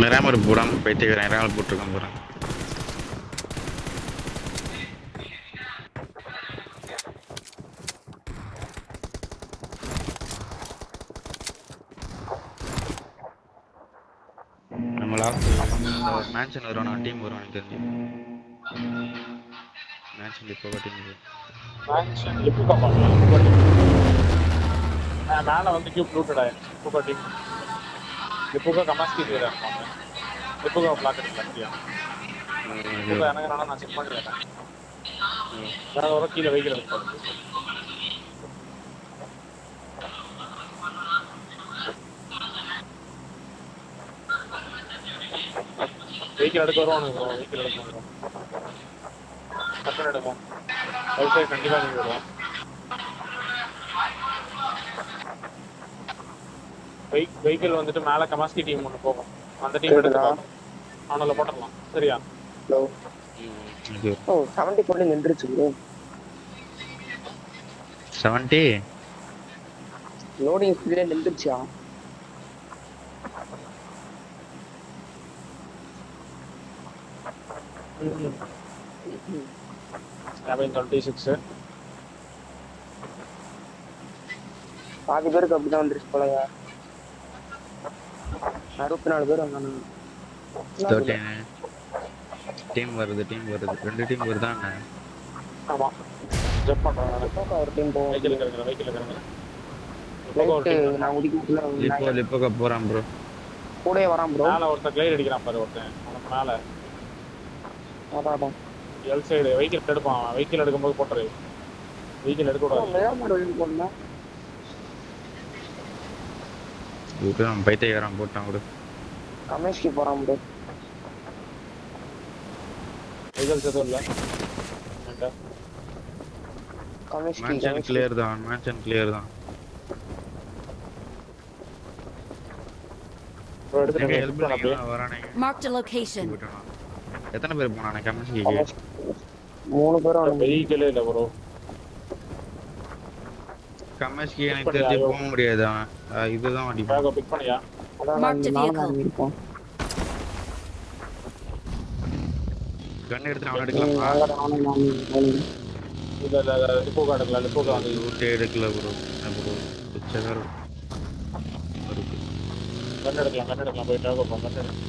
மெராமர் போடாம பைத்தியக்காரன் மெராமர் போட்டுருக்கான் போகிறேன். நம்ம லாஸ்ட் மேன்ஷன் வருவானா டீம் வரும் எனக்கு தெரிஞ்சு. மேன்ஷன் இப்போ டீம் மேன்ஷன் லிப்புகா பண்ணலாம். மேலே வந்து கியூப் லூட்டடா லிப்புகா டீம். லிப்புகா கமாஸ்கி பேர் இருப்பாங்க. லிப்புகா பிளாக் எடுக்கலையா? லிப்புகா எனக்கு நான் செக் பண்ணிடுறேன். வேற ஒரு கீழே வெஹிக்கிள் எடுப்பாரு. வெஹிக்கிள் எடுக்க வருவானுங்க. வெஹிக்கிள் எடுக்க வருவோம். டக்குனு எடுக்கும். ரைட் சைடு கண்டிப்பாக நீங்கள் வருவோம். வெஹிக்கிள் வந்துட்டு மேலே கமாஸ்கி டீம் ஒன்று போகும். அந்த டீம் எடுத்துக்கலாம். அவனால போட்டுடலாம். சரியா? ஹலோ. ஓ 70 போட்டு நின்றுச்சு ப்ரோ. 70 லோடிங் ஸ்பீட்ல நின்றுச்சா? ம் 26 பாதி பேருக்கு அப்படிதான் வந்துருச்சு போலங்க. 64 பேர் வந்தானு. டீம் வருது 2 டீம் வருதாங்க. ஆமா ஜம்ப் பண்றாங்க. ஒரு டீம் போவோம். வெஹிக்கிள் இருக்கிறேன். நான் உடிக்குள்ள லிப்போக போறான் ப்ரோ. கூடயே வரான் ப்ரோ. மேல ஒருத்தன் கிளைட் அடிக்கிறான் பாரு ஒருத்தன். அவனுக்கு மேல அதான் எல் சைடு வெஹிக்கிள் எடுப்பான். வெஹிக்கிள் எடுக்கும்போது போட்டுரு. வெஹிக்கிள் எடுக்க கூடாது. மேல போடணும். இப்போ நம்ம பைத்தியக்காரன் போட்டான் விடு. கமேஷ்க்கு போறான் ப்ரோ. வெஹிக்கிள்ஸ் எதுவும் இல்லை. மேன்ஷன் கிளியர் தான். Marked a location. எத்தனை பேர் போனானே கமெண்ட்ஸ்க்கு? 3 பேர் வந்தாங்க. வெஹிக்கிளே இல்லை ப்ரோ. கமெண்ட்ஸ்க்கு எனக்கு தெரிஞ்சு போக முடியாது. இதுதான் அடிப்பாங்க. பிக் பண்ணியா? Marked a vehicle. கன் எடுத்து அவன் எடுக்கலாமா? இல்ல லிப்போகா எடுக்கலாம். வந்து ஊட்டே எடுக்கல ப்ரோ. ப்ரோ பிச்சைக்கார இருக்கு. கன் எடுக்கலாம். போய் டாக் பண்ண கன் எடுக்கலாம்.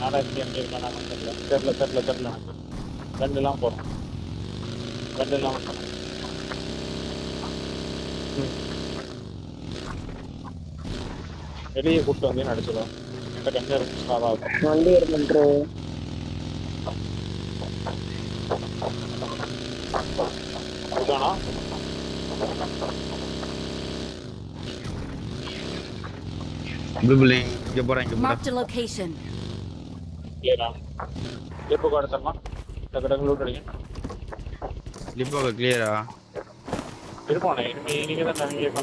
நானா எங்க இருக்கானா தெரியல. கன் எல்லாம் போறோம். வெளியே கூட்டு வந்து நடிச்சிடும். என்கிட்ட கன் இருக்கு. சாதா வண்டி எடுத்துட்டு இருக்கானா? பில்லிங் இங்க போறாங்க. Marked a location. கிளியரா? லிப்போகா எடுத்துடலாம். டக்கு லூட் அடிங்க. லிப்போக கிளியரா? இருப்பானே நீங்க தான் தனியாக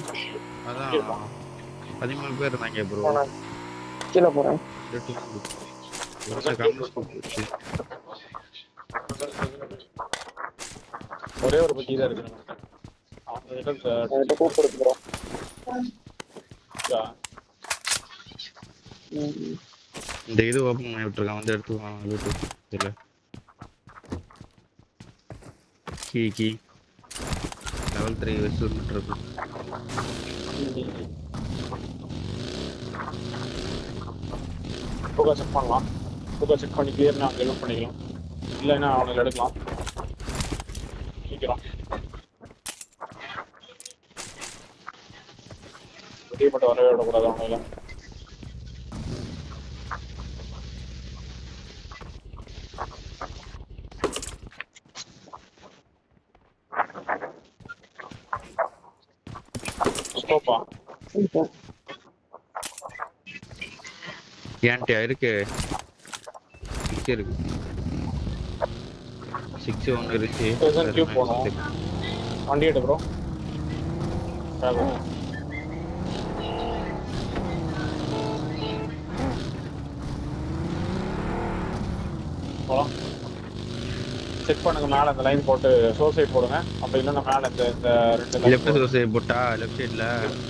அதான் 13 பேர் இருந்தாங்க ப்ரோ. கீழே போறேன். ஒரே ஒரு பத்தி தான் இருக்கு. கூப்பிடுது ப்ரோ. இந்த இது ஓபன் பண்ணி விட்டுருக்கான். வந்து எடுத்துவான் லூட். இல்ல கீ லெவல் 3 வெஸ்ட் இருக்கு. புக்கை செக் பண்ணலாம். செக் பண்ணி கிளியர்னா அங்கே லூட் பண்ணிக்கலாம். இல்லைன்னா அவனுக்கு எடுக்கலாம். சீக்கிரம் வெளியே மட்டும் வரவே விடக்கூடாது அவங்கள. ஸ்டோப்பா ஏன்ட்டியா இருக்கு? 6 இருக்கு. 6 ஒன்று இருக்கு. கியூப் போகணும். வண்டி எடு ப்ரோ. போகலாம். செக் பண்ணுங்க. மேலே அந்த லைன் போட்டு சோசைட் போடுங்க. அப்படி இல்லைன்னா மேலே இந்த 2 லெஃப்ட் சோசைட் போட்டா லெஃப்ட் சைடில்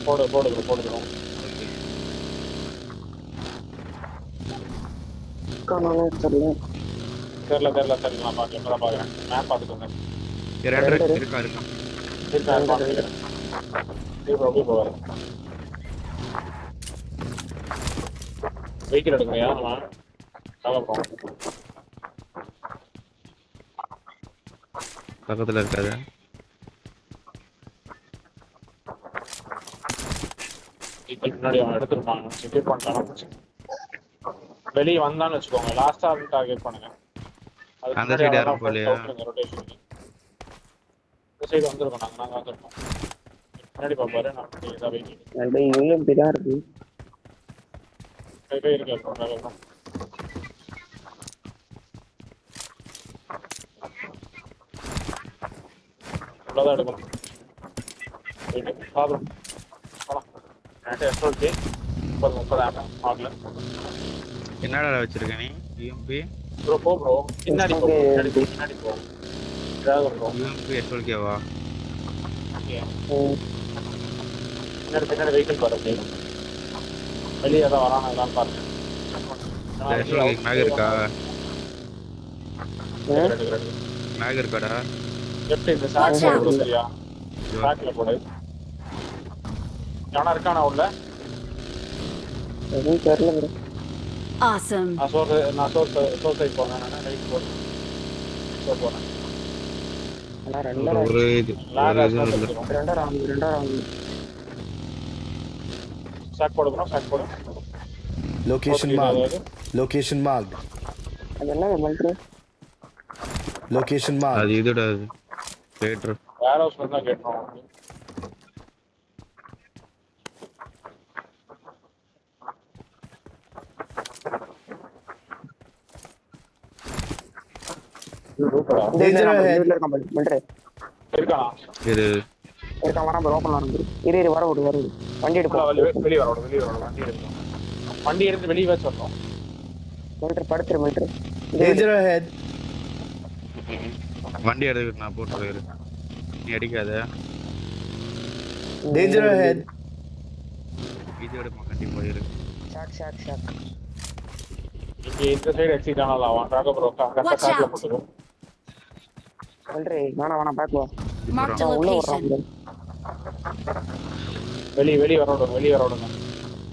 போடுறோம். இருக்கானு தெரியல. தெரியல நான் பாக்கல இப்பதான் பாக்குறேன் மேப் பாத்துட்டு வந்தேன் இருக்கா இருக்கா பாக்குறேன் இப்ப போவாரு வெஹிக்கிள் எடுக்கலையா நம்ம பக்கத்துல இருக்காது. இப்போ முன்னாடி அவன் எடுத்துருப்பாங்க செக்யூர் பண்ணிட்டான். வெளியே வந்தான்னு வச்சுக்கோங்க லாஸ்டா டார்கெட் பண்ணுங்க. அந்த சைடு யாரும் போலையா? ரொட்டேஷன் இந்த சைடு வந்திருக்கோம் நாங்க வந்திருக்கோம். முன்னாடி பாப்பாரு நான் இதான் வெயிட்டிங். ரெண்டு யூஎம்பி தான் இருக்கு. போய் இருக்கு அப்புறம் அவ்வளோதான் எடுக்கணும். ப்ராப்ளம் எஸ்ஓகே 30 ஆகும் ஆகல. என்னடா வச்சிருக்க நீ யூஎம்பி? ப்ரோ பின்னாடி போ ப்ரோ யூஎம்பி எஸ்ஓகேவா? பின்னாடி வெஹிக்கிள் பாருங்க வெளியே ஏதாவது வரானா எல்லாம் பாருங்க. எஸ்ஓகே மேக் இருக்கா? மேக் இருக்காடா? லெஃப்ட் இந்த சாக் போடு சரியா சாக்ல போடு. யாரா இருக்கானா உள்ள? எதுவும் தெரியல ப்ரோ. Awesome. நான் சைடு போறேன் நான் ரைட் போறேன். போறேன். ஆனா ரெண்டா ஒரு இது ரெண்டா ராவுண்ட் சாக் போடுறோம் சாக் போடு. Location marked. அது என்ன மல்ட்ரு? Location அது marked. இதுடா அது லேட்டர். வேர் ஹவுஸ்ல தான் கேட்றோம். Danger ahead. மல்ட்ரு இருக்கானா? இது இருக்கான் வரான் ப்ரோ ஓபன் ஆகுது. இரு வர விடு வண்டி எடுப்போம். வெளிய வரோம் வண்டி எடுத்து வெளிய வச்சு வரணும். மல்ட்ரு படுத்துரு மல்ட்ரு. Danger ahead. வண்டி எடுத்துக்கிட்டு நான் போட்டு போயிரு. நீ அடிக்காத. Danger ahead. இது எடுப்பா கண்டிப்பா இரு. ஷாக் இங்க இந்த சைடு எக்ஸிட் ஆனல அவன் ட்ராக் ப்ரோ கரெக்ட்டா சாக்ல போட்டுரு. மல்ட்ரு வேணா பேக் வா. Marked a உள்ள location. வரான். வெளிய வரோம் வெளிய வரோம்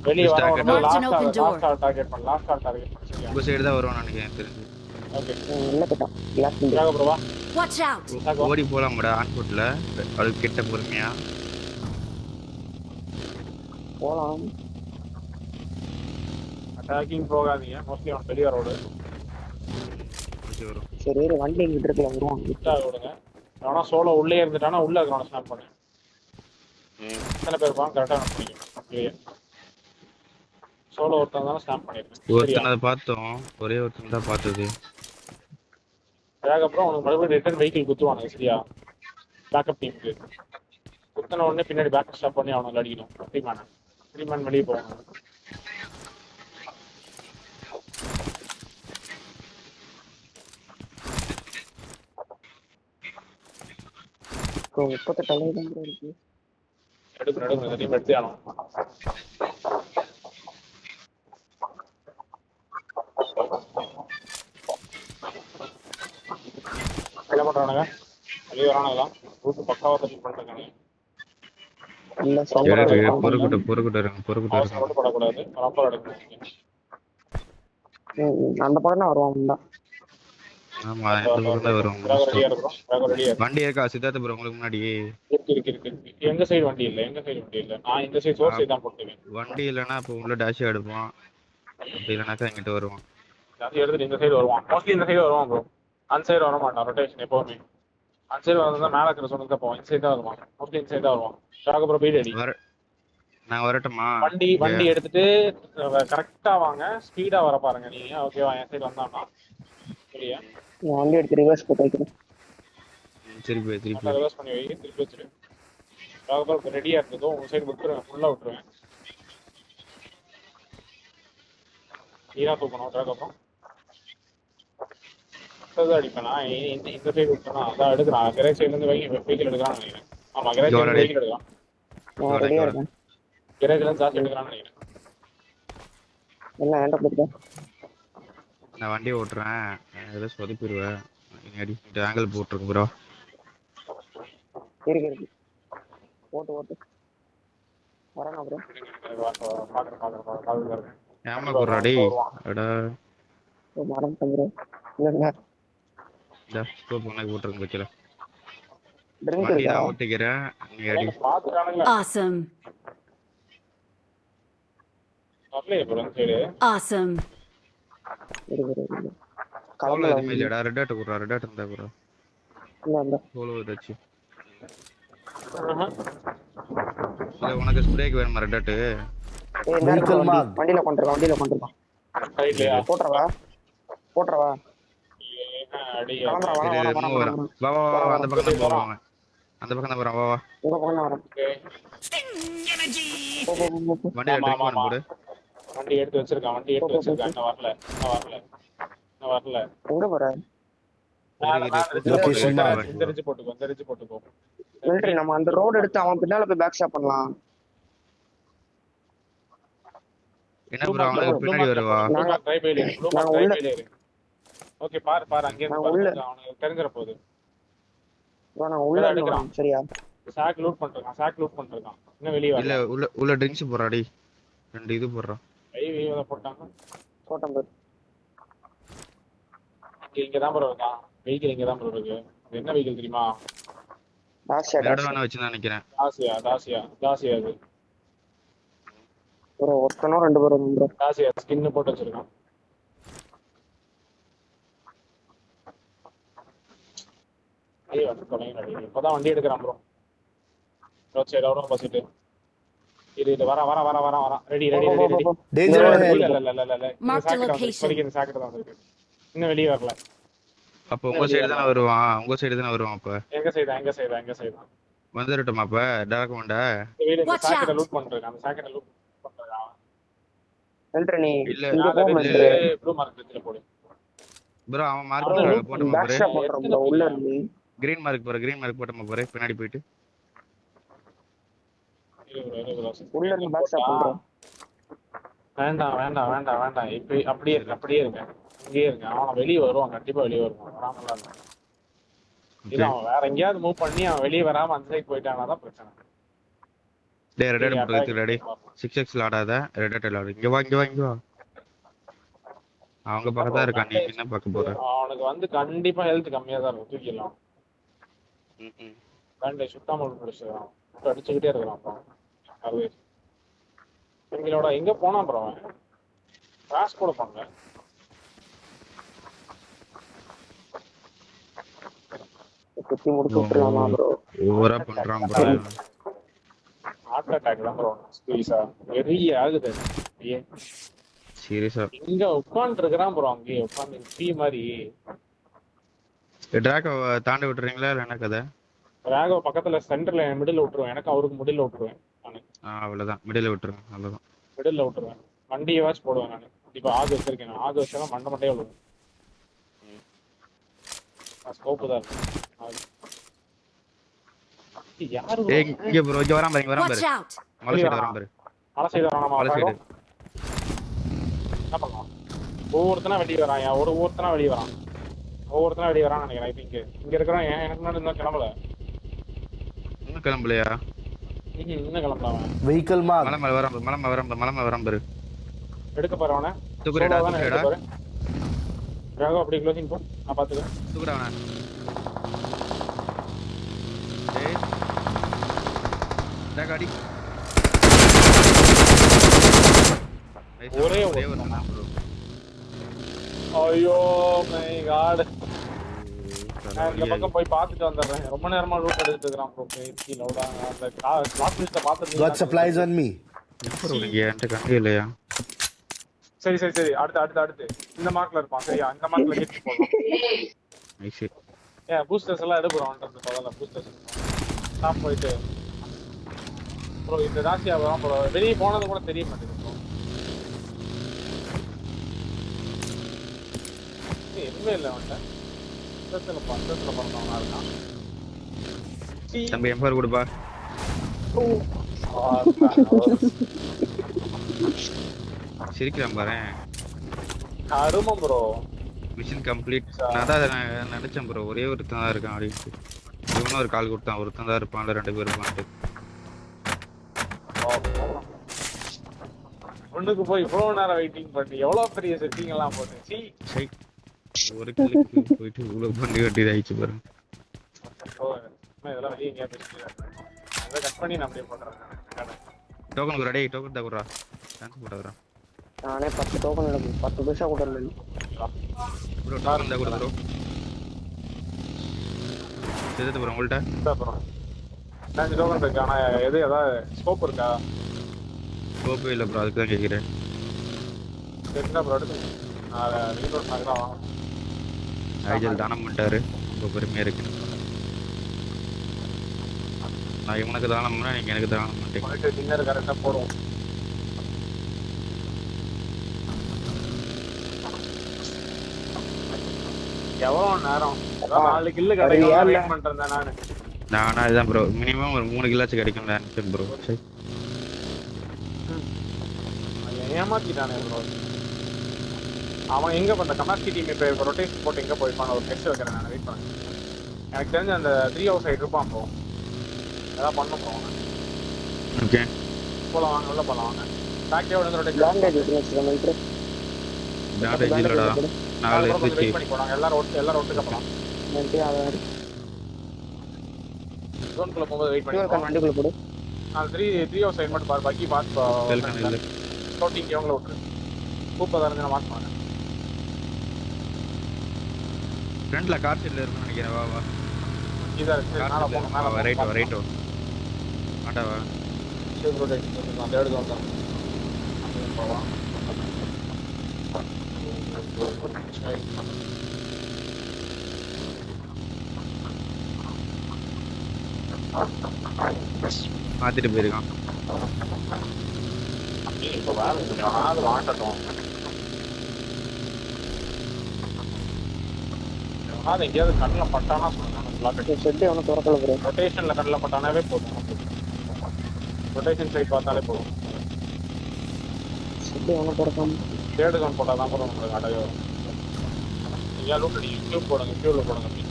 Marked an open door. Last target பண்ணு லாஸ்ட் டார்கெட் பண்ணு. உங்க சைடு தான் வருவான்னு நினைக்கிறேன் தெரிஞ்சு. ஓகே உள்ள போட்டான். கிளாஸ் பண்ணி. ட்ராக் ப்ரோ வா Watch out. ஓடி போலாம்டா ஆன்போட்ல. அது கிட்ட பொறுமையா. போலாம். அட்டாக்கிங் போகாதீங்க மோஸ்ட்லி அவன் வெளிய வரோடு. வரும். சரி வண்டி இங்கிட்டு இருக்குல வருவான். விட்டா விடுங்க. அவனா சோலோ உள்ளே இருந்துட்டானா உள்ள இருக்கறவன ஸ்னாப் பண்ணு. எத்தனை பேர் இருப்பாங்க கரெக்டா நோட் பண்ணிக்கோ. சோலோ ஒருத்தன் தான் ஸ்னாப் பண்ணிருக்கேன். ஒருத்தன் அதை பார்த்தோம். ஒரே ஒருத்தன் தான் பார்த்தது. அதுக்கப்புறம் அவனுக்கு மறுபடியும் ரிட்டர்ன் வெஹிக்கிள் குத்துவானுங்க சரியா பேக்கப் டீமுக்கு. குத்தின உடனே பின்னாடி பேக்கப் ஸ்டாப் பண்ணி அவனை அடிக்கணும். த்ரீ மேன் வெளியே போவாங்க. ப்ரோ 38 அளவு தான் ப்ரோ இருக்கு. எடுக்கணும் இந்த டீம் எடுத்து ஆகணும். என்ன பண்றானுங்க வெளியே வரானுங்களா ரூட் பக்காவா தட்டி பண்ணிருக்காங்க. இல்ல பொறுக்கிட்டு இருங்க. அவசரம் மட்டும் படக்கூடாது ப்ராப்பரா எடுக்கணும். அந்த பக்கம் தான் வருவான் தான். ஆமா இந்த பக்கம் தான் வரும். ரெடியா இருக்கிறோம் ரெடியா வண்டி இருக்கா சித்தார்த்த ப்ரோ உங்களுக்கு முன்னாடி? இருக்கு எங்க சைடு வண்டி இல்ல நான் இந்த சைடு சோர்ஸ் சைடு தான் போட்டுவேன். வண்டி இல்லைன்னா இப்போ உள்ள டேஷ் எடுப்போம். அப்படி இல்லைனாக்கா இங்கிட்டு வருவோம். அது எடுத்துட்டு இந்த சைடு வருவான். மோஸ்ட்லி இந்த சைடு வருவான் ப்ரோ. அந்த சைடு வர மாட்டான் ரொட்டேஷன் எப்பவுமே. அந்த சைடு வரதா மேல இருக்கிற சொன்னது தான் போவான். இந்த சைடு தான் வருவான். மோஸ்ட்லி இந்த சைடு தான் வருவான். ஷாக் ப்ரோ பீட் அடி. நான் வரட்டுமா? வண்டி எடுத்துட்டு கரெக்டா வாங்க ஸ்பீடா வர பாருங்க நீங்க. ஓகேவா என் சைடு வந்தானா சரியா நான் வண்டி எடுத்து ரிவர்ஸ் போட்டு வைக்கிறேன். திருப்பி ரிவர்ஸ் பண்ணி வை திருப்பி வச்சிரு. ஷாக் ப்ரோ ரெடியா இருந்ததோ உங்க சைடு விட்டுருவேன் ஃபுல்லா விட்டுருவேன். ஈரா தூக்கணும் ட்ராக் அப்புறம் அடிப்பேனா இந்த சைடு விட்டனா அதான் எடுக்கிறான். கிரேக் சைடுல இருந்து வெஹிக்கிள் எடுக்கிறான்னு நினைக்கிறேன். ஆமா கிரேக் சைடுல வெஹிக்கிள் எடுக்கிறான். நான் ரெடியா இருக்கேன். கிரேக்ல இருந்து ஜாஸ்தி எடுக்கிறான்னு நினைக்கிறேன். என்ன வேண்டாம் போட்டுட்டேன். நான் வண்டி ஓட்டுறேன் ஏதோ சொதப்பிடுவேன் அடி ஆங்கிள் போட்டுருக்கு ப்ரோ இருக்கு ஓட்டு வரானா ப்ரோ பாக்குறேன் ஏமா குர்ரா டேய் அடா மரம் ப்ரோ இல்ல ஸ்கோப் உனக்கு போட்டுருக்கு பச்சல ட்ரிங்க் வண்டி இருக்கா நான் ஓட்டிக்கிறேன் நீ அடி பாத்துட்டானுங்க Awesome. வரலையே ப்ரோ சரி Awesome. இருக்கு சோலோ கிளம்பல எதுவுமே இல்லையாடா ரெட் ஆட் குர்ரா ரெட் ஆட் இருந்தா குர்ரா இல்ல சோலோ ஏதாச்சும் இல்ல உனக்கு ஸ்ப்ரேக்கு வேணுமா ரெட் ஆட் ஏய் இந்த Vehicle இருக்கு marked. வண்டியில கொண்டிருக்கான் ரைட்லயா போட்றவா அடி கிளம்புறா சரி வர மூவ் வரேன் வா வா வா வா, அந்த பக்கம் தான் போவாங்க அந்த பக்கம் தான் போறான் வா வா உங்க பக்கம் தான் வரேன் போ. வண்டியில ஆமா, ட்ரிங்க் ஆமா, வேணும் போடு வண்டி எடுத்து வச்சிருக்கான் இன்னும் வரல எங்க போற Location marked. இந்த ரிட்ஜ் போட்டுக்கோ மிலிட்டரி நம்ம அந்த ரோடு எடுத்து அவன் பின்னால போய் பேக் ஸ்டாப் பண்ணலாம் என்ன ப்ரோ அவனுக்கு பின்னாடி வருவா ஓகே பாரு அங்க இருந்து நான் உள்ள. பாரு அவனுக்கு தெரிஞ்சற போகுது bro, நான் உள்ள இருந்து வரேன், சரியா சாக் லூட் பண்ணிருக்கான் இன்னும் வெளிய இல்ல வரல உள்ள ட்ரிங்க்ஸ் போடுறாடி 2 இது போடுறான் ஐ போட்டாங்க போட்டேன் bro. இங்க தான் ப்ரோ இருக்கான் வெஹிக்கிள் இங்க தான் ப்ரோ இருக்கு இது என்ன வெஹிக்கிள் தெரியுமா டாஷியா மேடம் வேணா வச்சு நினைக்கிறேன் தாசியா அது ப்ரோ ஒருத்தனோ 2 பேரும் ப்ரோ தாசியா ஸ்கின் போட்டு வச்சிருக்கான் ஐயோ வந்து தொலைங்கடா இப்பதான் வண்டி எடுக்கறான் ப்ரோ ரோட் சைடு அவரும் பசிட்டு இது வர ரெடி Danger ahead. இல்ல Mark the location. இந்த சாக்கெட் தான் இருக்கு இன்னும் வெளிய வரல அப்ப உங்க சைடு தானே வருவான் அப்ப எங்க சைடு வந்துடட்டுமா அப்ப டேரக்ட் வண்டா Watch சாக்கெட் out. லூட் பண்றாங்க அந்த சாக்கெட் லூட் பண்றாங்க மிலிட்டரி நீ இல்ல. இங்க போ மிலிட்டரி ப்ளூ மார்க் வெச்சில போடு ப்ரோ அவன் மார்க் போட்டுமா பேக் பாரு ஸ்டாப் பண்றோம் bro உள்ள இருந்து கிரீன் மார்க் போட்டுமா பாரு பின்னாடி போயிட்டு உள்ள இருந்து பேக் ஸ்டாப் பண்றோம் வேண்டாம் இப்ப அப்படியே இருங்க இங்கேயே இருங்க அவன் வெளிய வருவான் கண்டிப்பா வெளிய வருவான் வராமலாம் இல்ல. இல்ல அவன் வேற எங்கேயாவது மூவ் பண்ணி அவன் வெளிய வராம அந்த சைடு போயிட்டானா தான் பிரச்சனை டேய் ரெட் ஆட் போட்டு ரெடி 6x ஆடாத ரெட் ஆட் ஆடு இங்க வா அவங்க பக்கத்துல இருக்கான் நீ என்ன பார்க்க போற அவனுக்கு வந்து கண்டிப்பா ஹெல்த் கம்மியா தான் இருக்கும் தூக்கிடலாம் வேண்டே சுத்தாம முடிச்சிடலாம் அடிச்சுக்கிட்டே இருக்கிறான் அப்புறம் அது எங்களோட எங்க போனா அப்புறம் அவன் கிராஸ் கூட பண்ணல குத்தி முடிச்சு விட்டுருவாமா ப்ரோ ஓவரா பண்றான் ப்ரோ ஹார்ட் அட்டாக் தான் ப்ரோ ஸ்குவீஸா வெறிய ஆகுது ஐயே சீரியஸா இங்க உட்கார்ந்து இருக்கிறான் ப்ரோ அங்கேயே உட்கார்ந்து பீ மாதிரி டிராக் தாண்டி விட்டுறீங்களா இல்ல என்ன கதை ராகவ பக்கத்துல சென்டர்ல மிடில் விட்டுருவேன் எனக்கு அவருக்கு மிடில் விட்டுருவேன் நானு அவ்வளவுதான் மிடில் விட்டுருங்க அவ்வளவுதான் மிடில் விட்டுருவேன் வண்டியை வாட்ச் போடுவேன் நான் இப்ப ஆகு வச்சிருக்கேன் நான் ஆகு வச்சா மண்டே விழுவும் ஸ்கோப்பு தான் இருக்கு யாரு ஏய் இங்க ப்ரோ இங்க வரான் பாரு Watch out. மலை சைடு வரான் பாரு மலை சைடு வரானாமா மலை சைடு என்ன பண்ணலாம் ஒவ்வொருத்தனா வெளியே வரான் ஒவ்வொருத்தனா வெளியே வரான்னு நினைக்கிறேன் இப்ப இங்க இருக்கிறான் எனக்கு முன்னாடி இன்னும் கிளம்பல இன்னும் கிளம்பலையா இன்னும் கிளம்பலாம் அவன் Vehicle marked. மலை வரான் பாரு எடுக்க பாரு அவனை தூக்குறடா சோலோ தானே, தூக்குறடா எடுக்க பாரு. ராகவ் அப்படி க்ளோசிங் போ நான் பாத்துக்கிறேன் தூக்குறா அவன ஏய் டா காடி ஒரே ஒரு ஒரு தான் ப்ரோ ஐயோ மை காட் நான் இந்த பக்கம் போய் பார்த்துட்டு வந்துடுறேன் ரொம்ப நேரமா லூட் எடுத்துட்டு இருக்கான் ப்ரோ கீழ லவுடா அந்த லாஸ்ட் லிஸ்ட பார்த்துட்டு Got supplies on me. Bro இங்க என்கிட்ட கண்டி இல்லையா சரி அடுத்து இந்த மார்க்ல இருப்பான் சரியா இந்த மார்க்ல ஹிட் போடலாம் நைஸ் பூஸ்டர்ஸ் எல்லாம் எடுப்புறோம் பரவாயில்ல பூஸ்டர்ஸ் ஸ்டாப் போயிட்டு ப்ரோ இந்த ராசியா வரான் ப்ரோ வெளியே போனது கூட தெரிய மாட்டேங்குது ப்ரோ எதுவுமே இல்லை அவன்கிட்ட பந்தத்துல பிறந்தவனா இருக்கான் தம்பி எம்பர் கொடுப்பா சிரிக்கிறான் பாரு கருமம் ப்ரோ. Mission complete. நான் தான் நினைச்சேன் ப்ரோ, ஒரே ஒருத்தன் தான் இருக்கான் அப்படின்ட்டு. இவனும் ஒரு கால் கொடுத்தான், ஒருத்தன் தான் இருப்பான்ல, 2 பேர் இருப்பான்ட்டு. ஒண்ணுக்கு போய் இவ்வளவு நேரம் வெயிட்டிங் பண்ணி எவ்வளவு பெரிய செட்டிங் எல்லாம் போட்டு சை, ஒரு கில்லுக்கு போயிட்டு இவ்வளவு பண்ணி வேண்டியதாயிடுச்சு பாருங்க. இதெல்லாம் வெளியே எங்கேயா பேசிட்டு அதை கட் பண்ணி நான் அப்படியே பண்றேன். டோக்கன் குரா, டேய் டோக்கன் தான் குரா. சான்ஸ் போடாதடா நானே 10 டோக்கன் எடுக்கும் 10 பைசா கூட இல்லை ப்ரோ. டோக்கன் தான் குடு ப்ரோ. எது ப்ரோ உங்கள்ட்ட? அப்புறம் 5 டோக்கன் இருக்கு. ஆனா எது ஏதாவது ஸ்கோப் இருக்கா? ஸ்கோப்பே இல்லை ப்ரோ, அதுக்கு தான் கேட்குறேன். தெரிஞ்சா ப்ரோ எடுத்து நான் ரீலோட் பண்ணி தான் வாங்கணும். ஐஜல் தானம் பண்ணிட்டாரு, ரொம்ப பெருமையாக இருக்கு. நான் இவனுக்கு தானம் பண்ணா நீங்கள் எனக்கு தானம் பண்ணிட்டேன். போயிட்டு டின்னர் கரெக்டாக போடுவோம். எவ்வளோ நேரம் 4 கில்லு கிடைக்கும் வெயிட் பண்ணிட்டு நானா இதுதான் ப்ரோ, மினிமம் ஒரு 3 கில்லாச்சும் கிடைக்கும் நினைச்சேன் ப்ரோ. சரி ஏமாத்திட்டானே ப்ரோ. அவன் எங்க பண்ண கமாஸ்கி டீம் இப்போ ரொட்டேஷன் போட்டு எங்க போயிருப்பான்? ஒரு டெஸ்ட் வைக்கிறேன் நான், வெயிட் பண்ணேன். எனக்கு தெரிஞ்ச அந்த 3 ஹவுஸ் சைடு இருப்பான் ப்ரோ. அதான் பண்ண போவாங்க. ஓகே போலாம் வாங்க, உள்ள போலாம் வாங்க. பேக்கே வந்து ரொட்டேஷன் லாண்டேஜ் வச்சிருக்கேன். பேண்டேஜ் இல்லடா, 4 இருந்துச்சு. வெயிட் பண்ணி போறாங்க. எல்லாரும் ஒட்டுக்க போலாம். ஜோன்குள்ள போகும்போது வெயிட் பண்ணி வண்டிக்குள்ள போடு. நான் 3 ஹவுஸ் சைடு மட்டும் பாரு, பாக்கி வெல்கம் இல்லை ஷூட்டிங் இவங்கள விட்டுரு. கூப்பதா இருந்து மார்க் பண்ணுங்க. ஃப்ரண்ட்ல கார் சைடுல இருக்குன்னு நினைக்கிறேன். வா வா இதா இருக்கு. மேல போங்க, மேல ரைட் வா, ரைட் வா. ஆடாவா சேவ் ரொட்டேஷன் நான் தேர்ட் ஜோன் தான் போலாம். மாத்திட்டு போயிருக்கான். இப்போ வேலை அது வாட்டட்டும். அது எங்கேயாவது கண்ணில் பட்டானா சொல்லுங்க. செட்டு ஒன்றும் திறக்கல ப்ரோ. ரொட்டேஷனில் கண்ணில் பட்டானாவே போதும். ரொட்டேஷன் சைட் பார்த்தாலே போதும். செட்டு ஒன்றும் திறக்காம தேர்டு ஜோன் போட்டால் தான் போதும் உங்களுக்கு அடையே வரும். நீங்கள் லூட் அடிங்க, கியூப் போடுங்க, கியூவில் போடுங்க. அப்படி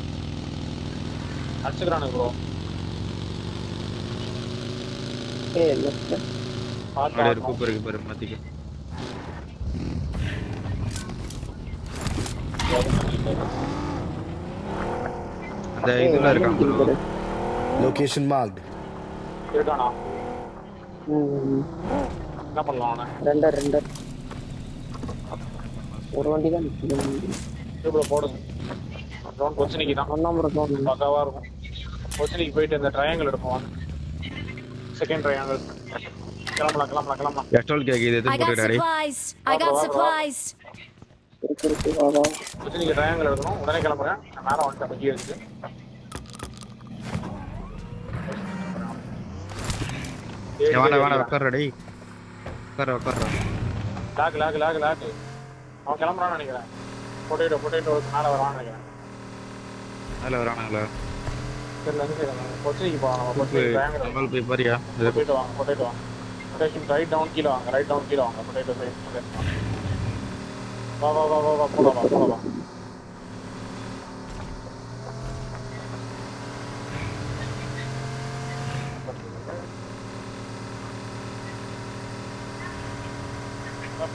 அடிச்சுக்கிறானுங்க ப்ரோ. அப்படியே ஒரு கூப்பர் இருக்கு பாரு, மாத்திக்க. அந்த இதுல இருக்கான் ப்ரோ. Location marked. இருக்கானா? என்ன பண்ணலாம் அவனை? ரெண்டர் ஒரு வண்டி தான் கியூப்ல போடுங்க. ட்ரோன் கொச்சினிக்கு தான் ஒன்றாம் ப்ரோ. பக்காவாக இருக்கும். கொச்சினிக்கு போயிட்டு இந்த ட்ரையாங்கிள் எடுப்போம். Second triangle. கிளம்பலாம். எஸ்டோல் கேக் இது I got போட்டுடாடி. supplies. I got supplies. கொச்சினிக்கு ட்ரையாங்கிள் எடுக்கணும். உடனே கிளம்புறேன். நான் மேலே வந்துட்டேன், பக்கி எடுத்து. வாடா உட்கார்றா டேய். உட்கார்றா. லாக். அவன் கிளம்புறான்னு நினைக்கிறேன். பொட்டேட்டோ மேலே வரான்னு நினைக்கிறேன். மேல வரானுங்களா? தெரியல, எங்க சைடு கொச்சினிக்கு போகலாம். நம்ம கொச்சினிக்கு ட்ரையாங்கிள் நம்மள போய் பாரியா. பொட்டேட்டோ வாங்க. ரொட்டேஷன் ரைட் டவுன் கீழே வாங்க. பொட்டேட்டோ சைடு வா போலாம்.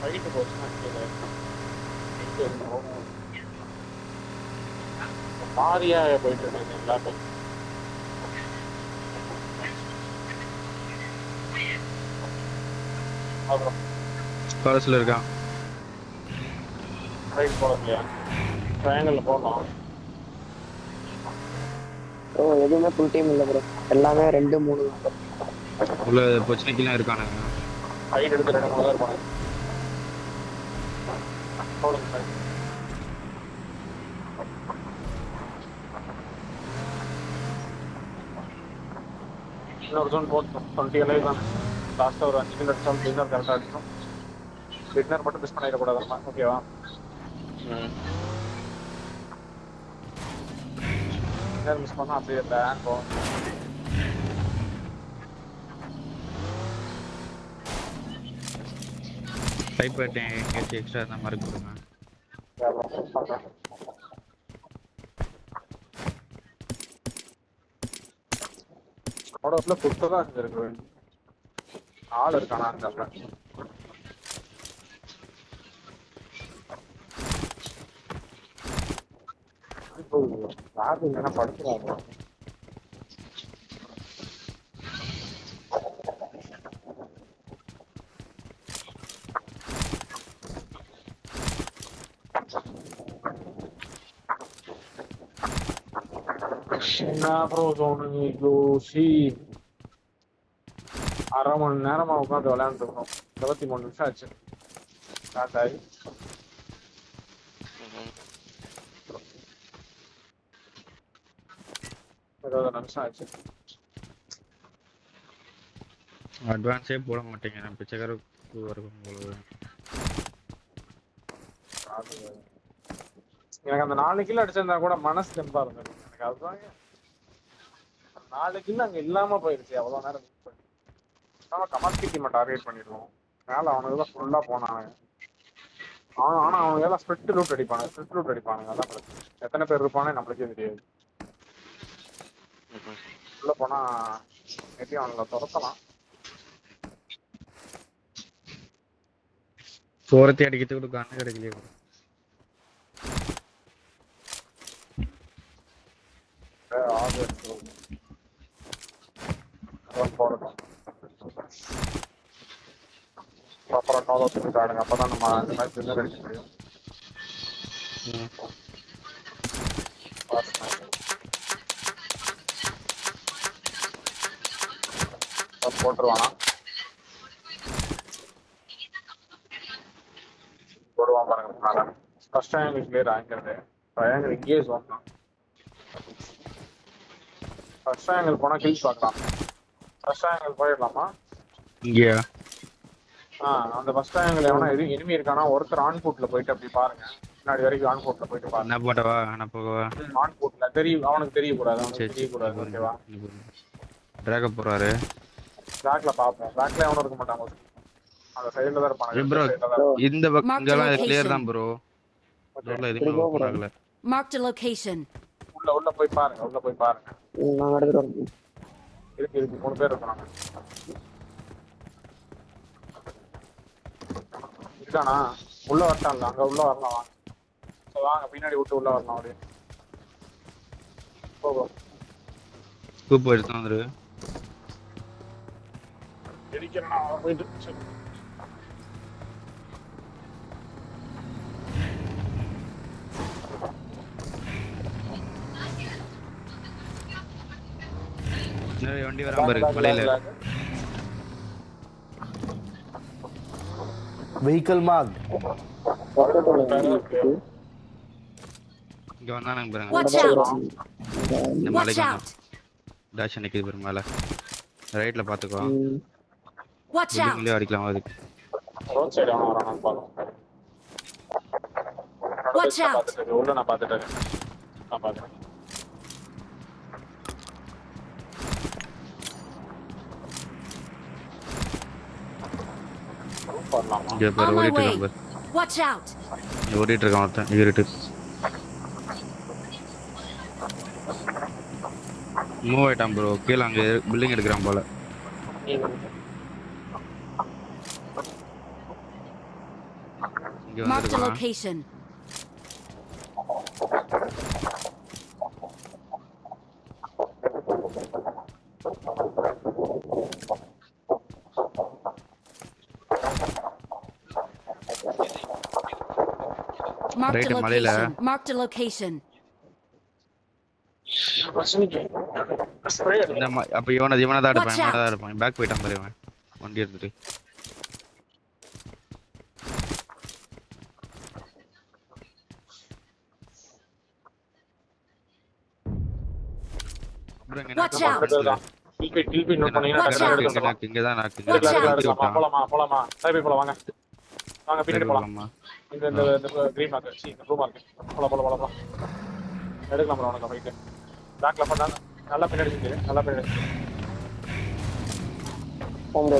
ஃபைட்டு போச்சுன்னா கீழே மாரியா போயிட்டு இருக்கீங்களா? அப்புறம் காலேஜ்ல இருக்கான். ரைட் போட இல்லையா? ட்ரையாங்கிள் போடலாம். ப்ரோ எதுவுமே ஃபுல் டீம் இல்லை ப்ரோ. எல்லாமே 2-3 உள்ள பொச்சினிக்கெல்லாம் இருக்கானுங்க. ஃபைட் எடுத்து 2-3 தான் இருப்பாங்க. போடுங்க. இன்னொரு ஜோன் போட்டோம். 20 அலைவ் தான். லாஸ்ட்டாக ஒரு 5 மினிட் அடிச்சாலும் டின்னர் கரெக்டாக அடிச்சோம். டின்னர் மட்டும் மிஸ் பண்ணிடக்கூடாது. ஓகேவா? டின்னர் மிஸ் பண்ணால் அப்படியே பேன் போகும். டைப் பண்ணிட்டேன், எங்கேயாச்சும் எக்ஸ்ட்ரா அந்த மாதிரி கொடுங்க. அவடத்துல புத்ததான் இருக்கு. ஆள் இருக்கானா அந்த இப்போ யாரு என்ன படிக்கிறாங்க? என்ன ப்ரோ தோணுது லூசி 1/2 மணி நேரமா உட்காந்து விளையாண்டுருக்கோம். 23 நிமிஷம் ஆச்சு ஸ்டார்ட் ஆகி. 20 நிமிஷம் ஆச்சு. அட்வான்ஸே போட மாட்டேங்க, நான் பிச்சைக்கார இருக்கும் போல. எனக்கு அந்த 4 கிலோ அடிச்சிருந்தா கூட மனசு தெம்பா இருந்தது எனக்கு. அதுதான் 4 கிலோ அங்க இல்லாம போயிருச்சு. எவ்வளவு நேரம் நம்ம கமாஸ்கி டீமை டார்கெட் பண்ணிடுவோம். மேல அவனுக்கு தான் ஃபுல்லா போனாங்க. ஆனா அவங்க எல்லாம் ஸ்பிரிட் ரூட் அடிப்பானுங்க. அதான் பிரச்சனை. எத்தனை பேர் இருப்பானே நம்மளுக்கே தெரியாது. உள்ள போனா எப்படி அவங்கள துரத்தலாம். சோரத்தை அடிக்கிறதுக்கு கூட கண்ணு கிடைக்கலையே. அப்புறம் கால் வச்சுட்டு ஆடுங்க. அப்பதான் நம்ம அந்த மேட்ச் வந்து அடிக்க முடியும். போட்டுருவானா? போடுவான் பாருங்க. ஃபர்ஸ்ட் ட்ரையாங்கிள் கிளியர் ஆகிறது. ட்ரையாங்கிள் இங்கேயே சொல்லலாம். ஃபர்ஸ்ட் ட்ரையாங்கிள் போனா கில்ஸ் பார்க்கலாம். ஃபர்ஸ்ட் ட்ரையாங்கிள் போயிடலாமா? இங்கேயா? அந்த ஃபர்ஸ்ட் ட்ரையாங்கிள் எவனா எனிமி இருக்கானா ஒருத்தர் ஆன் ஃபுட்ல போயிட்டு அப்படி பாருங்க. முன்னாடி வரைக்கும் ஆன் ஃபுட்ல போயிட்டு பாருங்க. என்ன போட்டவா? நான் போகவா? ஆன் ஃபுட்ல தெரியும். அவனுக்கு தெரியக்கூடாது. அவனுக்கு தெரியக்கூடாது. ஓகேவா? டிராக போறாரு. பேக்ல பாப்போம். பேக்ல எவனும் இருக்க மாட்டாங்க. அந்த சைடுல தான் இருப்பாங்க. ப்ரோ இந்த பக்கம்லாம் கிளியர் தான் ப்ரோ. ரோட்ல எதுவும் ஓபன் ஆகல. Marked a location. உள்ள போய் பாருங்க. நான் எடுத்துட்டு வரேன். இருக்கு 3 பேர் இருக்காங்க. இருக்கானா? உள்ள வரட்டான்ல. அங்க உள்ள வரலாம் வாங்க. சோ வாங்க பின்னாடி விட்டு உள்ள வரலாம் அப்படியே. போகோ. கூப்பு எடுத்து வந்துரு. எடிக்கறனா போயிட்டு. வண்டி வராம பாரு மலையில. Vehicle marked. இங்க வந்தானங்க பாருங்க. Watch out! இந்த Watch மலைக்கு out! டாஷ் நிக்குது பாரு மேல. ரைட்ல பாத்துக்கோ. Watch out! உள்ளே அடிக்கலாம் அதுக்கு. ரோட் சைடு அவன் வரானான்னு பாருங்க. Watch out! உள்ள நான் பாத்துட்டேன். நான் பாத்துட்டேன். இங்க பாரு On my ஓடிட்டு way. இருக்கான் பாரு. Watch out! ஓடிட்டு இருக்கான் ஒருத்தன். இருட்டு. மூவ் ஆயிட்டான் ப்ரோ. கீழ அங்க பில்டிங் எடுக்கறான் போல. இங்க Marked a வந்துருக்கான். location. Marked a Right, மலையில. location. Marked a location. அப்ப இவனை தான் Watch out. இருப்பான். பேக் போயிட்டான் பாரு இவன். வண்டி எடுத்துட்டு. Watch out. டில்பி நோட் பண்ணீங்கன்னா Watch out. இங்க தான் நான் Watch out. போலாமா சரி போலாம் வாங்க பின்னாடி போலாம். போலாமா? இந்த கிரீன் மார்க் இந்த ப்ளூ மார்க் போலாம் எடுக்கலாம் bro உனக்கு ஃபைட் பேக்ல பண்ணா நல்லா பின்னாடி நிக்கு நல்லா பின்னாடி போங்க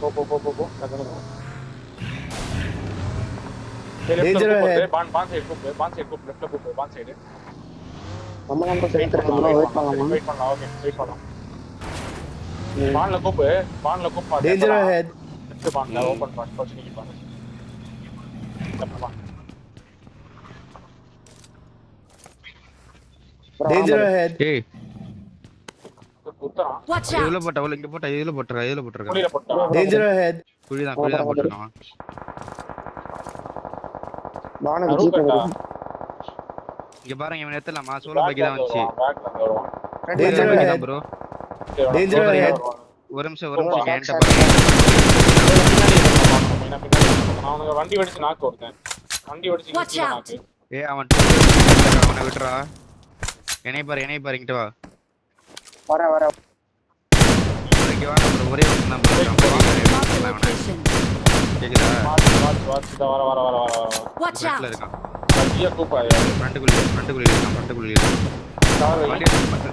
போ டக்குனு Danger ahead. பான் சைடு கூப்பு லெஃப்ட்ல கூப்பு பான் சைடு நம்ம நம்ம வெயிட் சென்டர் ப்ரோ வெயிட் பண்ணலாமா வெயிட் பண்ணலாம் ஓகே வெயிட் பண்ணலாம் பான்ல கூப்பு Danger ahead. லெஃப்ட் பான்ல ஓபன் பான் பொசிஷனிங் பான் லெஃப்ட் பான் Danger ahead. ஏய் குத்தறான் Watch இதுல out! போட்டா இங்க போட்டா இதுல போட்டுருக்கா குளியில போட்டா Danger ahead. குழிதான் போட்டுருக்கான் பானுக்கு ஜீப் அருகட்டா இங்க பாருங்க இவன் எடுத்துலாமா சோலோ பைக் தான் வந்துச்சு பேக்ல இருந்து வருவான் Danger பைக் ahead. தான் ப்ரோ Danger ahead. ஒரு நிமிஷம் என்கிட்ட பாருங்க அவனுக்கு வண்டி வெடிச்சு நாக்கு ஒருத்தன் வண்டி வெடிச்சு Watch out. நாக்கு ஏய் அவன் அவனை விட்டுறா என்னைய பாரு இங்கிட்ட வா வர இங்க வா bro, ஒரே ஒரு தான் bro Mark the அவனை location. கேக்குதா வாட்ச் வர Watch ஃப்ரண்ட்ல out! இருக்கான் வண்டியை கூப்பாயா ஃப்ரண்ட்டுக்குள்ள இருக்கான் வண்டி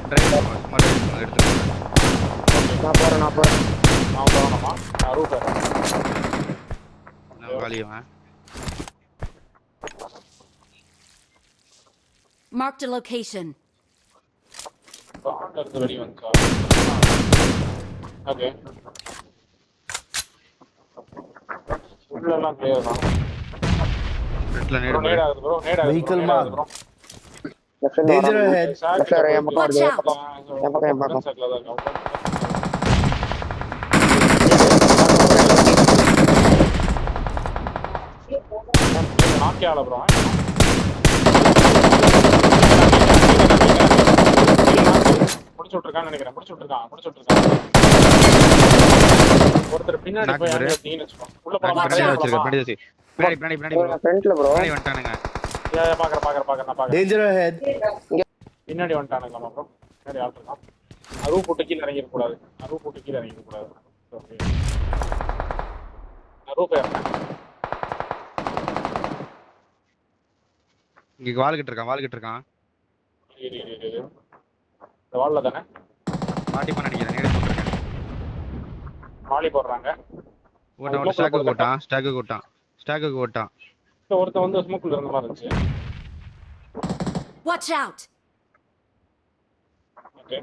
டிரைவர் சும்மா எடுத்துட்டு நான் போறேன் நான் போறேன்மா நான் ரூட் நான் வாலியவன் Marked a location. பாண்ட்ல இருந்து வெளிய வந்துச்சா ஓகே உள்ள எல்லாம் கிளியர் தான் ஃப்ரண்ட்ல ப்ரோ நேட் நேடு ஆகுது ப்ரோ நேட் ஆகுது Vehicle mark. ப்ரோ லெஃப்ட்ல Danger ahead. Sir, என் பக்கம் Watch வருது. out. என் பக்கம். சைக்கிள் தான் இருக்கு நாக்கியால ப்ரோ முடிச்சு விட்டுருக்கான்னு நினைக்கிறேன் முடிச்சு விட்டுருக்கான் ஒருத்தர் பின்னாடி போய் நாக்கு அடிச்சீங்கன்னு வச்சுக்கோ உள்ள பின்னாடி வச்சிருக்கேன் போலாம் பின்னாடி bro ஃப்ரண்ட்ல ப்ரோ பின்னாடி வந்துட்டானுங்க பாக்குறேன் Danger ahead. பின்னாடி வந்துட்டானுங்களாமா ப்ரோ பின்னாடி ஆள் இருக்கான் அருவு போட்டு கீழே இறங்கிட கூடாது ஓகே அருவு போயிடுறேன் இங்க வால்கிட்ட இருக்கான் இரு. இந்த வால்ல தானே மாட்டிப்பான்னு நினைக்கிறேன் நேடு போட்டுருக்கேன் மாலி போடுறாங்க ஓட்டான் ஸ்டாக்கு ஓட்டான் இந்த ஒருத்தன் வந்து ஸ்மோக்குள்ள இருந்த மாதிரி இருந்துச்சு Watch out! ஓகே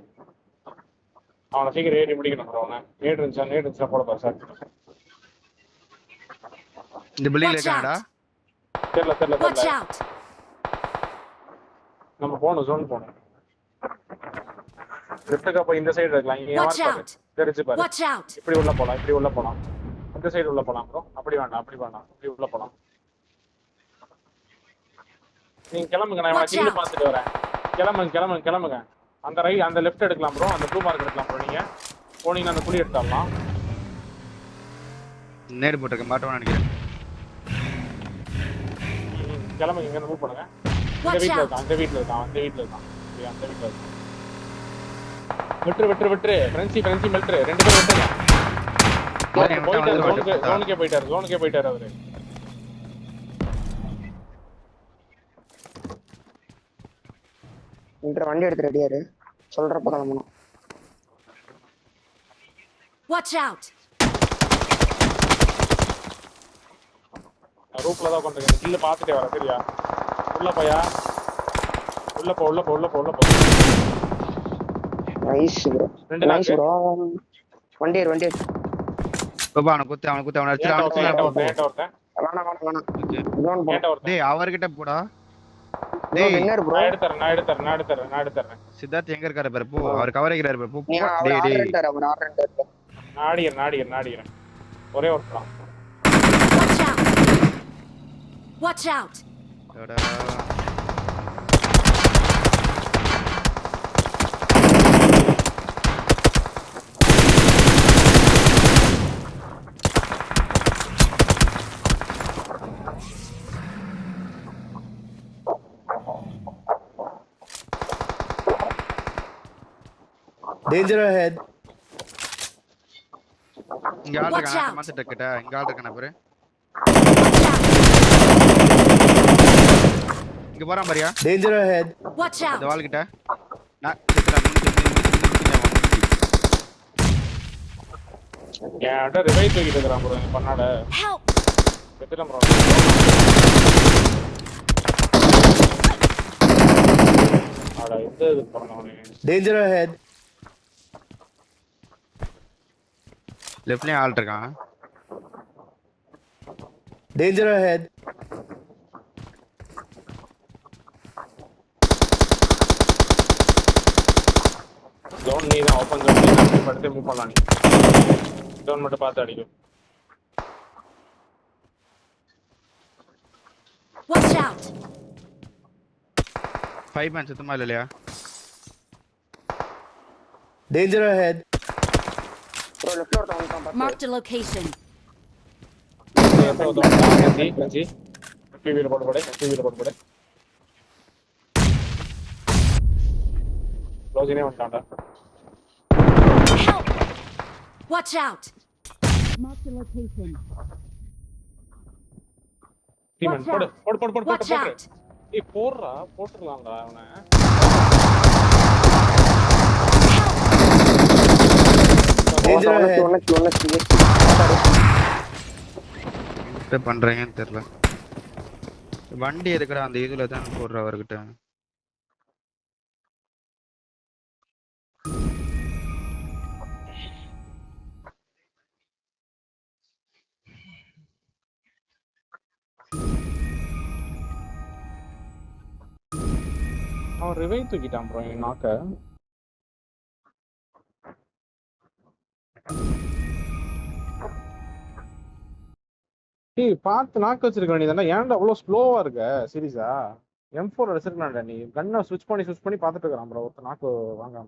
அவனை சீக்கிரம் ஏறி முடிக்கணும் ப்ரோ அவனை நேடு இருந்துச்சா போட பாரு சார் இந்த பில்டிங்ல Watch இருக்கானடா தெரியல Watch out! நம்ம போகணும் ஜோன் போகணும் லெஃப்ட்டுக்கு போய் இந்த சைடு இருக்கலாம் இங்க Watch யார் பாரு out! தெரிஞ்சு பாரு Watch out! இப்படி உள்ள போலாம் இந்த சைடு உள்ள போலாம் ப்ரோ அப்படி வேண்டாம் இப்படி உள்ள போலாம் நீங்க கிளம்புங்க நான் Watch கீழே out. பார்த்துட்டு வரேன் கிளம்புங்க அந்த லெஃப்ட் எடுக்கலாம் ப்ரோ அந்த ப்ளூ மார்க் எடுக்கலாம் ப்ரோ நீங்க போனீங்கன்னா அந்த குழி எடுத்துடலாம் நேடு போட்டுருக்கேன் மாட்டோம்னு நினைக்கிறேன் கிளம்புங்க இங்க மூவ் பண்ணுங்க Watch out! அந்த வீட்ல இருக்கான் விட்டுரு ஃப்ரெண்ட்ஸி மெல்ட்ரு ரெண்டு பேரும் விட்டுருங்க ஜோனுக்கே போயிட்டாரு அவரு இந்த வண்டி எடுத்து ரெடியாரு சொல்றப்ப கிளம்பணும் Watch out! ரூப்ல தான் கொண்டிருக்கேன் கில்ல பாத்துட்டே வர சரியா உள்ள போயா உள்ள போ நைஸ் ப்ரோ ரெண்டு நைஸ் ப்ரோ வண்டி ஏறு பாப்பா அவனை குத்து அவனை அடிச்சு நேட்ட ஒருத்தன் வேணாம் ஓகே ஜோன் போ நேட்ட ஒருத்தன் டேய் அவர்கிட்ட போடா ப்ரோ வின்னர் ப்ரோ நான் எடுத்துறேன் சித்தார்த் எங்க இருக்காரு பாரு போ அவர் கவர் ஆகிறாரு பாரு போ நீ அவர் ஆர்டர் அவர் ஆர்டர் நாடிக்கிறேன் ஒரே ஒருத்தன் Watch out! டடா. Danger ahead. இங்க ஆள் Watch இருக்கானே out. மாத்த டக்கட்ட இங்க ஆள் இருக்கானே பாரு இங்க போறான் பாரியா Danger ahead. Watch இந்த out! வால் கிட்ட நான் செத்துறேன் என்கிட்ட ரிவைவ் தூக்கிட்டு இருக்கிறான் ப்ரோ பண்ணாட Help! வெத்திரம் ப்ரோ ஆடா இந்த இது பண்ணவனே Danger ahead. லெஃப்ட்லயும் ஆள் இருக்கான். Danger ahead. ஜோன் நீ தான் ஓப்பன் ஜோன் நீ தான் படுத்து மூவ் பண்ணலாம் நீ ஜோன் மட்டும் பார்த்து அடிக்கும் Watch out! 5 மேன் சுத்தமா இல்லையா? Danger ahead. ப்ரோ லெஃப்ட்ல ஒருத்தன் வந்துட்டான் பாத்து. Marked a location. கஞ்சி டிவியில் போட்டு போடு டிவியில் போட்டு போடு க்ளோஸினே வந்துட்டான்டா Help! Watch out! Marked a location. Demon போடு போடு போடு போடு Watch போடு out! ஏய் போடுறா போட்டுறலாம்டா அவனை Danger ahead. ஒன்னு என்ன பண்றீங்கன்னு தெரியல. வண்டி எதுக்குடா அந்த இதுல தான் போடுற அவர்கிட்ட. அவன் ரிவைவ் தூக்கிட்டான் ப்ரோ என் நாக்க டேய் பார்த்து நாக்க வச்சிருக்க வேண்டியதானே ஏன்டா அவ்வளோ ஸ்லோவா இருக்க சீரியஸா M4 அடிச்சிருக்கலாம்டா நீ கன்னை ஸ்விட்ச் பண்ணி பார்த்துட்டு இருக்கான் ப்ரோ ஒருத்தர் நாக்கு வாங்காம